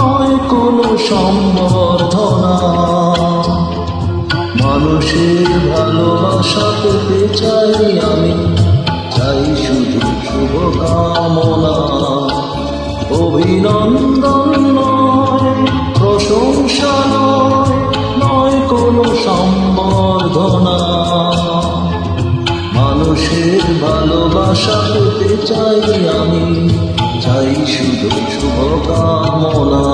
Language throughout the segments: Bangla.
নয় কোনো সম্বর্ধনা। মানুষের ভালোবাসা পেতে চাই আমি, চাই শুধু শুভকামনা। অভিনন্দন নয়, প্রশংসা নয়, নয় কোনো সম্বর্ধনা। মানুষের ভালোবাসা পেতে চাই আমি, চাই শুধু শুভকামনা।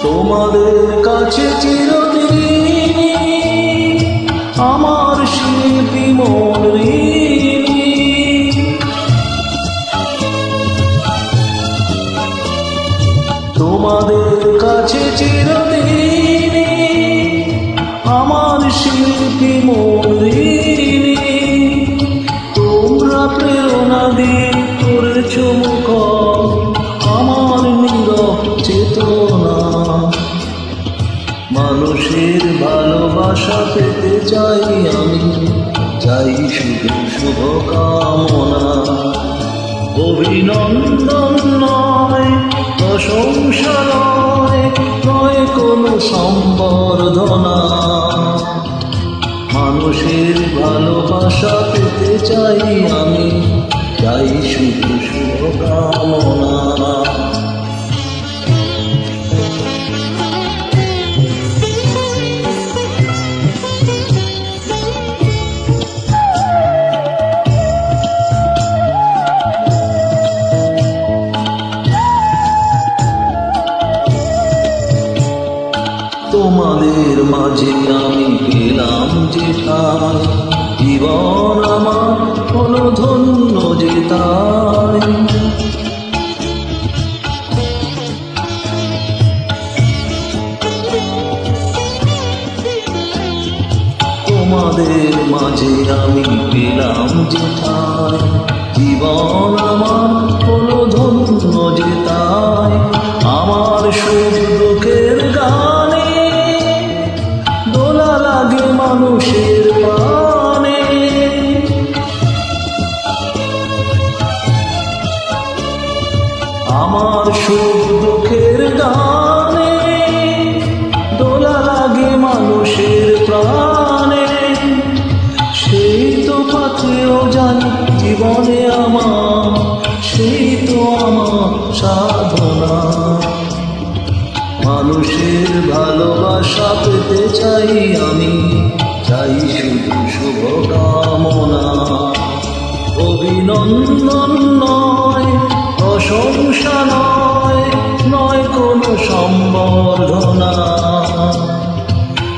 তোমাদের কাছে চিরদিন আমার শিল্পী মন ঋণী। তোমাদের কাছে চিরদিন আমার শিল্পী মন ঋণী। তোমরা প্রেরণা দিয়ে করেছ মুখর আমার নীরব চেতনা। মানুষের ভালোবাসা পেতে চাই আমি, চাই শুধু শুভকামনা। অভিনন্দন নয়, প্রশংসা নয়, নয় কোনো সম্বর্ধনা। মানুষের ভালোবাসা পেতে চাই আমি, চাই শুধু শুভকামনা। তোমাদের মাঝে আমি পেলাম যে ঠাই, জীবন আমার হলো ধন্য যে তাই। তোমাদের মাঝে আমি পেলাম যে ঠাই, জীবন আমার হলো ধন্য যে তাই। আমার সুখ দুঃখের গানে দোলা লাগে মানুষের প্রাণে। আমার সুখ দুঃখের গানে দোলা লাগে মানুষের প্রাণে। সেই তো পাথেও জানি জীবনে আমার, সেই তো আমার সাধনা। মানুষের ভালোবাসা পেতে চাই আমি, চাই শুধু শুভকামনা। অভিনন্দন নয়, প্রশংসা নয়, নয় কোনো সম্বর্ধনা।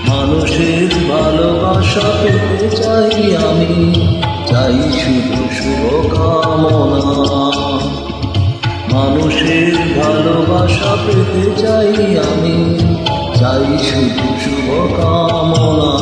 মানুষের ভালোবাসা পেতে চাই আমি, চাই শুধু শুভকামনা। মানুষের ভালোবাসা পেতে চাই আমি, চাই শুধু শুভকামনা।